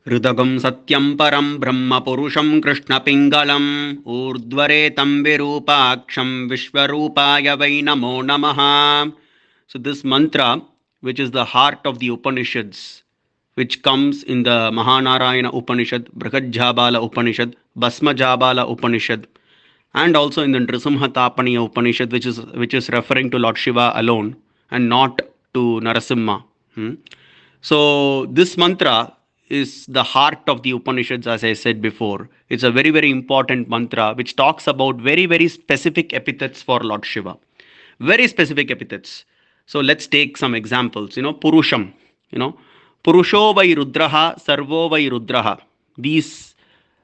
ऋतगं सत्यं परं ब्रह्मपुरुषं कृष्णपिङ्गलम् ऊर्ध्वरेतं विरूपाक्षं विश्वरूपाय वै नमो नमः. So this mantra, which is the heart of the Upanishads, which comes in the Maha Narayana Upanishad, Brihajabala Upanishad, Basmajabala Upanishad, and also in the Nrisimhatapaniya Upanishad, which is referring to Lord Shiva alone and not to Narasimha. So this mantra is the heart of the Upanishads, as I said before. It's a very, very important mantra which talks about very, very specific epithets for Lord Shiva. Very specific epithets. So let's take some examples. Purusham. Purusho vai Rudraha, Sarvo vai Rudraha. These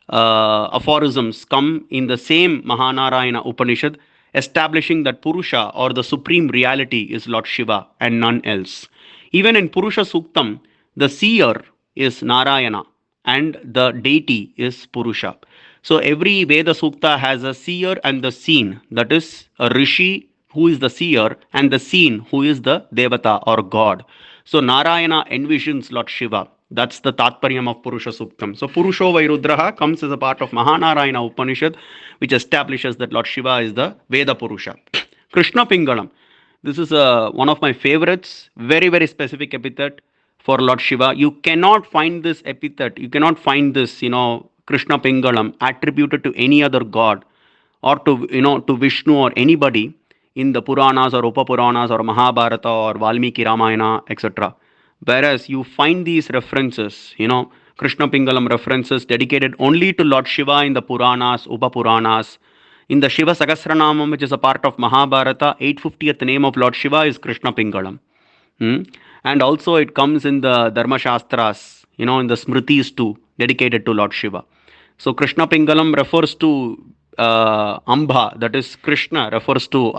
aphorisms come in the same Mahanarayana Upanishad, establishing that Purusha or the supreme reality is Lord Shiva and none else. Even in Purusha Suktam, the seer is Narayana and the deity is Purusha. So every Veda Sukta has a seer and the seen, that is a Rishi who is the seer and the seen who is the Devata or God. So Narayana envisions Lord Shiva. That's the Tatparyam of Purusha Suktam. So Purusho Vairudraha comes as a part of Mahanarayana Upanishad, which establishes that Lord Shiva is the Veda Purusha. KrishnaPingalam. This is one of my favorites, very, very specific epithet for Lord Shiva. You cannot find this epithet, you cannot find this, KrishnaPingalam attributed to any other god or to Vishnu or anybody in the Puranas or Upapuranas or Mahabharata or Valmiki Ramayana, etc. Whereas you find these references, KrishnaPingalam references dedicated only to Lord Shiva in the Puranas, Upapuranas. In the Shiva Sahasranamam, which is a part of Mahabharata, 850th name of Lord Shiva is KrishnaPingalam. And also it comes in the Dharma Shastras, in the Smritis too, dedicated to Lord Shiva. So KrishnaPingalam refers to Amba, that is Krishna refers to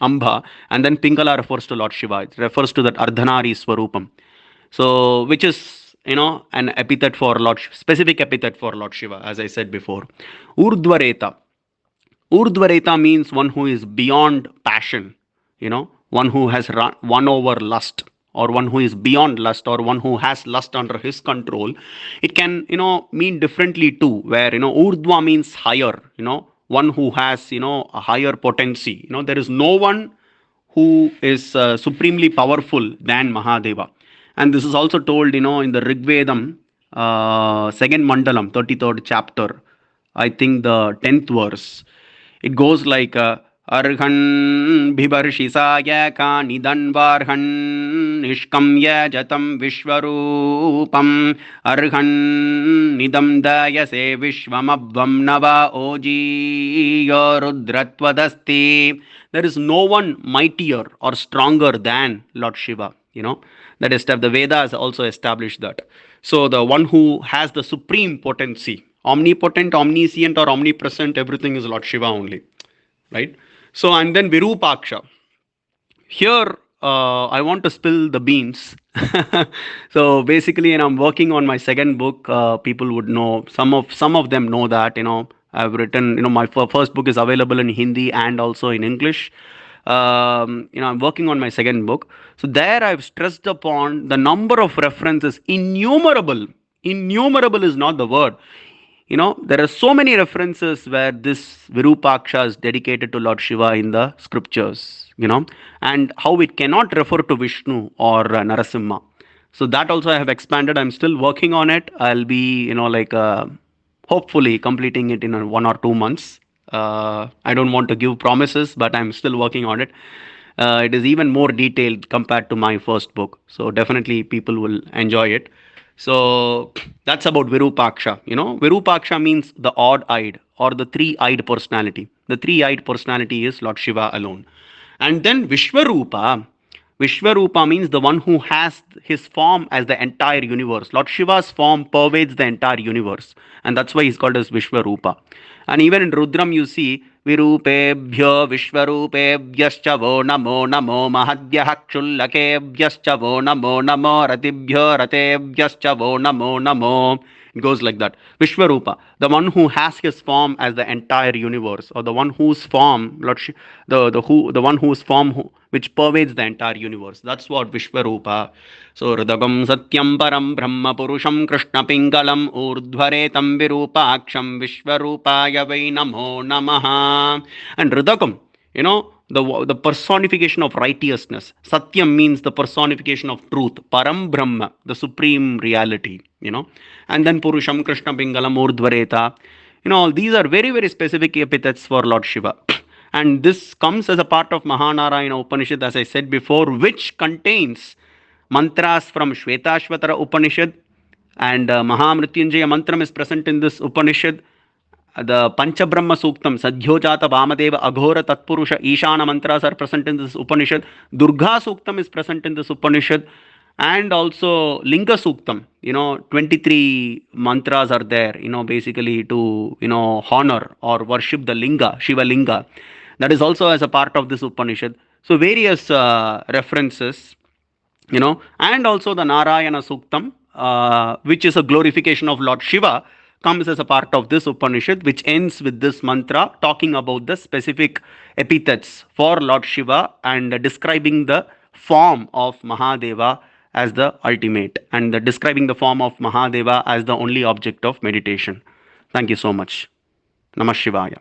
Amba, and then Pingala refers to Lord Shiva. It refers to that Ardhanari Swarupam. So which is an epithet for specific epithet for Lord Shiva, as I said before. Urdhvareta. Urdhvareta means one who is beyond passion, one who has won over lust, or one who is beyond lust, or one who has lust under his control. It can, mean differently too, where, Urdhva means higher, one who has, a higher potency. There is no one who is supremely powerful than Mahadeva. And this is also told, in the Rig Vedam, second Mandalam, 33rd chapter, I think the 10th verse. It goes like Arhan Bhibarshisa ka Nidanvarhan Nishkamya Jatam Vishvarupam Arhan Nidam Dayase Vishvamabvam Nava Oji Urdhvaretadasti. There is no one mightier or stronger than Lord Shiva. That is, the Vedas also established that. So the one who has the supreme potency, omnipotent, omniscient, or omnipresent, everything is Lord Shiva only, right? So, and then Virupaksha. Here, I want to spill the beans. So basically, I'm working on my second book. People would know, some of them know that, I've written, my first book is available in Hindi and also in English. I'm working on my second book. So there I've stressed upon the number of references, innumerable. Innumerable is not the word. There are so many references where this Virupaksha is dedicated to Lord Shiva in the scriptures, and how it cannot refer to Vishnu or Narasimha. So that also I have expanded. I'm still working on it. I'll be, hopefully completing it in 1 or 2 months. I don't want to give promises, but I'm still working on it. It is even more detailed compared to my first book. So definitely people will enjoy it. So that's about Virupaksha. Virupaksha means the odd-eyed or the three-eyed personality. The three-eyed personality is Lord Shiva alone. And then Vishvarupa. Vishvarupa means the one who has his form as the entire universe. Lord Shiva's form pervades the entire universe. And that's why he's called as Vishvarupa. And even in Rudram you see Virupebhyo Vishvarupebhyascha vo namo namo Mahadhyah Kshullakebhyascha vo namo namo Ratibhyo Ratebhyascha vo namo namo. It goes like that. Vishvarupa, the one who has his form as the entire universe, or the one whose form, the one whose form which pervades the entire universe. That's what Vishvarupa. So Ridagam Satyam Param Brahma Purusham Krishna Pingalam Urdhvaretam Virupaksham Vishvarupaya Vai Namo Namaha. And Ridagam, the personification of righteousness. Satyam means the personification of truth. Param Brahma, the supreme reality. And then Purusham, Krishna Pingalam, Urdhvareta. These are very, very specific epithets for Lord Shiva. And this comes as a part of Maha Narayana Upanishad, as I said before, which contains mantras from Shvetashvatara Upanishad, and Mahamrityunjaya mantram is present in this Upanishad. The Panchabrahma Suktam, Sadhyojata Vamadeva Aghora Tatpurusha Ishana mantras are present in this Upanishad. Durga Suktam is present in this Upanishad. And also Linga Suktam, 23 mantras are there, basically to, honor or worship the Linga, Shiva Linga. That is also as a part of this Upanishad. So various references, and also the Narayana Suktam, which is a glorification of Lord Shiva, comes as a part of this Upanishad, which ends with this mantra talking about the specific epithets for Lord Shiva and describing the form of Mahadeva as the ultimate, and describing the form of Mahadeva as the only object of meditation. Thank you so much. Namah Shivaya.